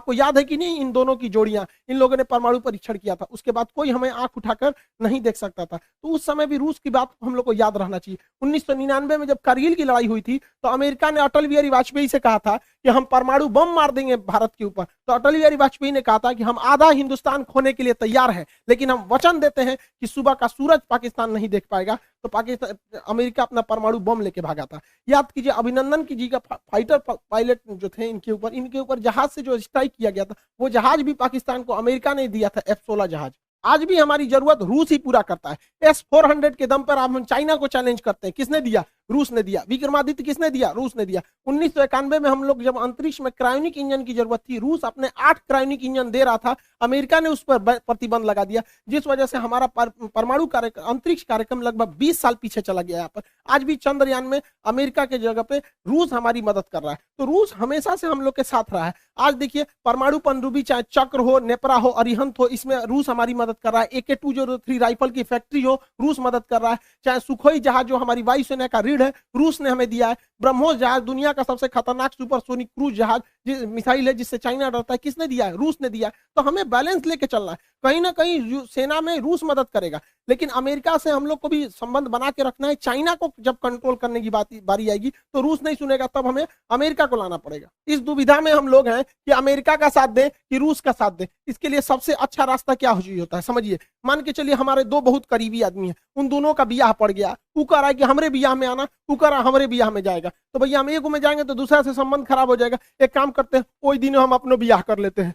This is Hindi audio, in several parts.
आपको याद है कि नहीं, इन दोनों की जोड़ियां, इन लोगों ने परमाणु परीक्षण किया था, उसके बाद कोई हमें आंख उठाकर नहीं देख सकता था। तो उस समय भी रूस की बात हम लोग को याद रहना चाहिए। 1999 में जब कारगिल की लड़ाई हुई थी तो अमेरिका ने अटल बिहारी वाजपेयी से कहा था कि हम परमाणु बम मार देंगे भारत के ऊपर। तो अटल बिहारी वाजपेयी ने कहा था कि हम आधा हिंदुस्तान खोने के लिए तैयार हैं, लेकिन हम वचन देते हैं कि सुबह का सूरज पाकिस्तान नहीं देख पाएगा। तो पाकिस्तान, अमेरिका अपना परमाणु बम लेके भागा था। याद कीजिए अभिनंदन की जी का फाइटर पायलट जो थे, इनके ऊपर जहाज से जो स्ट्राइक किया गया था, वो जहाज भी पाकिस्तान को अमेरिका ने दिया था, F-16 जहाज। आज भी हमारी जरूरत रूस ही पूरा करता है। S-400 के दम पर हम चाइना को चैलेंज करते हैं, किसने दिया? रूस ने दिया। विक्रमादित्य किसने दिया? रूस ने दिया। 1991 में हम लोग जब अंतरिक्ष में क्रायोनिक इंजन की जरूरत थी, रूस अपने 8 क्रायोनिक इंजन दे रहा था, अमेरिका ने उस पर प्रतिबंध लगा दिया, जिस वजह से हमारा परमाणु अंतरिक्ष कार्यक्रम लगभग 20 साल पीछे चला गया। यहाँ पर आज भी चंद्रयान में अमेरिका के जगह पे रूस हमारी मदद कर रहा है। तो रूस हमेशा से हम लोग के साथ रहा है। आज देखिए परमाणु पनडुब्बी, चाहे चक्र हो, नेपरा हो, अरिहंत हो, इसमें रूस हमारी मदद कर रहा है। AK-203 राइफल की फैक्ट्री हो, रूस मदद कर रहा है। चाहे सुखोई जहाज जो हमारी वायुसेना का रीढ़ है, रूस ने हमें दिया है। ब्रह्मोस जहाज दुनिया का सबसे खतरनाक सुपरसोनिक क्रूज जहाज मिसाइल है, जिससे चाइना डरता है, किसने दिया है? रूस ने दिया है। तो हमें बैलेंस लेके चलना है। कहीं ना कहीं सेना में रूस मदद करेगा, लेकिन अमेरिका से हम लोग को भी संबंध बना के रखना है। चाइना को जब कंट्रोल करने की बारी आएगी तो रूस नहीं सुनेगा, तब हमें अमेरिका को लाना पड़ेगा। इस दुविधा में हम लोग हैं कि अमेरिका का साथ दें कि रूस का साथ दें। इसके लिए सबसे अच्छा रास्ता क्या होता है समझिए। मान के चलिए हमारे दो बहुत करीबी आदमी हैं, उन दोनों का ब्याह पड़ गया, तू कह रहा है कि हमरे ब्याह में आना, तू कह रहा है हमरे ब्याह में जाएगा, तो भैया हम एक में जाएंगे तो दूसरा से संबंध खराब हो जाएगा। एक काम करते हैं, कोई दिन हम अपने ब्याह कर लेते हैं,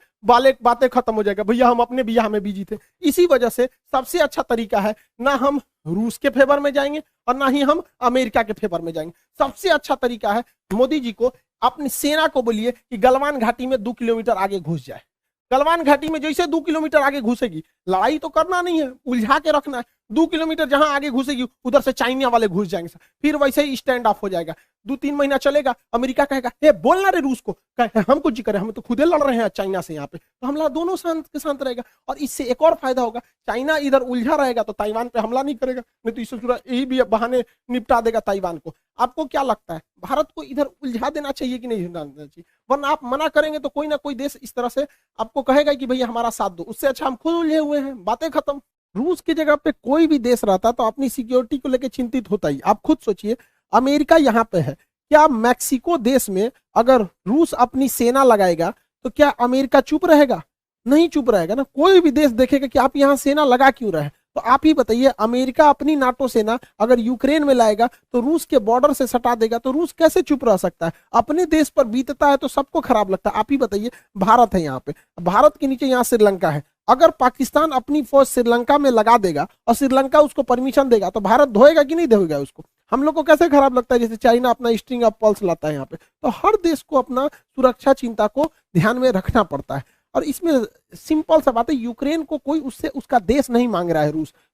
बातें खत्म हो जाएगा, भैया हम अपने ब्याह में बिजी थे। इसी वजह से सबसे अच्छा तरीका है, ना हम रूस के फेवर में जाएंगे और ना ही हम अमेरिका के फेवर में जाएंगे। सबसे अच्छा तरीका है, मोदी जी को अपनी सेना को बोलिए कि गलवान घाटी में 2 किलोमीटर आगे घुस जाए। गलवान घाटी में जैसे 2 किलोमीटर आगे घुसेगी, लड़ाई तो करना नहीं है, उलझा के रखना है। 2 किलोमीटर जहां आगे घुसेगी उधर से चाइना वाले घुस जाएंगे, फिर वैसे ही स्टैंड ऑफ हो जाएगा। 2-3 महीना चलेगा, अमेरिका कहेगा हे बोलना रे रूस को, हम कुछ करें, हम तो खुदे लड़ रहे हैं चाइना से यहाँ पे, तो हमला दोनों शांत के शांत रहेगा। और इससे एक और फायदा होगा, चाइना इधर उलझा रहेगा तो ताइवान पे हमला नहीं करेगा, नहीं तो इससे यही भी बहाने निपटा देगा ताइवान को। आपको क्या लगता है, भारत को इधर उलझा देना चाहिए कि नहीं उलझा देना चाहिए? वरना आप मना करेंगे तो कोई ना कोई देश इस तरह से आपको कहेगा कि भैया हमारा साथ दो, उससे अच्छा हम खुद उलझे हुए हैं, बातें खत्म। रूस की जगह पे कोई भी देश रहता तो अपनी सिक्योरिटी को लेकर चिंतित होता ही। आप खुद सोचिए, अमेरिका यहाँ पे है, क्या मैक्सिको देश में अगर रूस अपनी सेना लगाएगा तो क्या अमेरिका चुप रहेगा? नहीं चुप रहेगा ना। कोई भी देश देखेगा कि आप यहाँ सेना लगा क्यों रहे। तो आप ही बताइए, अमेरिका अपनी नाटो सेना अगर यूक्रेन में लाएगा तो रूस के बॉर्डर से सटा देगा, तो रूस कैसे चुप रह सकता है? अपने देश पर बीतता है तो सबको खराब लगता है। आप ही बताइए, भारत है यहाँ पे, भारत के नीचे यहाँ श्रीलंका है, अगर पाकिस्तान अपनी फौज श्रीलंका में लगा देगा और श्रीलंका उसको परमिशन देगा तो भारत धोएगा कि नहीं धोएगा उसको? हम लोग को कैसे खराब लगता है? जैसे चाइना अपना स्ट्रिंग ऑफ पल्स लाता है यहाँ पे। तो हर देश को अपना सुरक्षा चिंता को ध्यान में रखना पड़ता है। और इसमें सिंपल सा बात है, यूक्रेन को कोई उससे उसका देश नहीं मांग रहा है।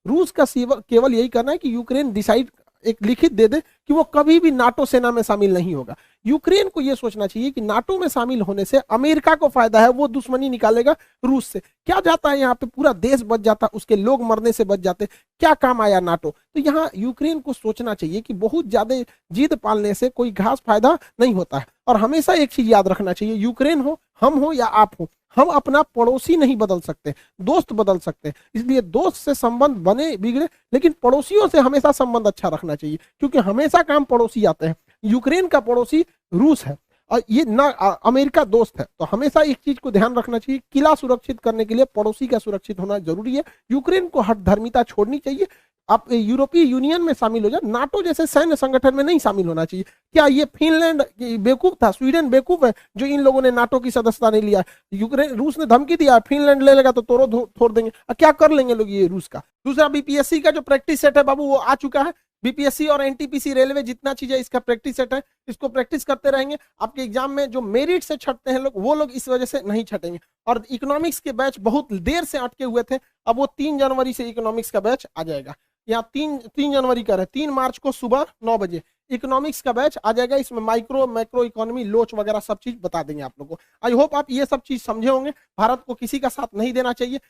रूस का केवल यही करना है कि यूक्रेन डिसाइड एक लिखित दे दे कि वो कभी भी नाटो सेना में शामिल नहीं होगा। यूक्रेन को यह सोचना चाहिए कि नाटो में शामिल होने से अमेरिका को फायदा है, वो दुश्मनी निकालेगा रूस से। क्या जाता है यहाँ पे, पूरा देश बच जाता, उसके लोग मरने से बच जाते, क्या काम आया नाटो? तो यहाँ यूक्रेन को सोचना चाहिए कि बहुत ज्यादा जिद पालने से कोई खास फायदा नहीं होता है। और हमेशा एक चीज याद रखना चाहिए, यूक्रेन हो, हम हो या आप हो, हम अपना पड़ोसी नहीं बदल सकते, दोस्त बदल सकते हैं। इसलिए दोस्त से संबंध बने बिगड़े, लेकिन पड़ोसियों से हमेशा संबंध अच्छा रखना चाहिए, क्योंकि हमेशा काम पड़ोसी आते हैं। यूक्रेन का पड़ोसी रूस है और ये ना अमेरिका दोस्त है। तो हमेशा एक चीज को ध्यान रखना चाहिए, किला सुरक्षित करने के लिए पड़ोसी का सुरक्षित होना जरूरी है। यूक्रेन को हठधर्मिता छोड़नी चाहिए। आप यूरोपीय यूनियन में शामिल हो जाए, नाटो जैसे सैन्य संगठन में नहीं शामिल होना चाहिए। क्या ये फिनलैंड बेवकूफ था, स्वीडन बेवकूफ है जो इन लोगों ने नाटो की सदस्यता नहीं लिया? यूक्रेन, रूस ने धमकी दिया फिनलैंड ले लेगा तो तोड़ो छोड़ देंगे। क्या कर लेंगे लोग ये रूस का? दूसरा, बीपीएससी का जो प्रैक्टिस सेट है बाबू वो आ चुका है। बीपीएससी और एनटीपीसी रेलवे जितना चीज है, इसका प्रैक्टिस सेट है, इसको प्रैक्टिस करते रहेंगे। आपके एग्जाम में जो मेरिट से छटते हैं लोग, वो लोग इस वजह से नहीं छटेंगे। और इकोनॉमिक्स के बैच बहुत देर से अटके हुए थे, अब वो 3 जनवरी से इकोनॉमिक्स का बैच आ जाएगा। यहाँ 3 जनवरी का है, 3 मार्च को सुबह 9 बजे इकोनॉमिक्स का बैच आ जाएगा। इसमें माइक्रो मैक्रो इकोनॉमी, लोच वगैरह सब चीज बता देंगे आप लोगों को। आई होप आप ये सब चीज समझे होंगे। भारत को किसी का साथ नहीं देना चाहिए।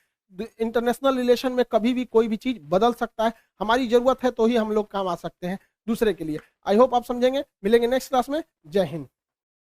इंटरनेशनल रिलेशन में कभी भी कोई भी चीज बदल सकता है। हमारी जरूरत है तो ही हम लोग काम आ सकते हैं दूसरे के लिए। आई होप आप समझेंगे। मिलेंगे नेक्स्ट क्लास में। जय हिंद।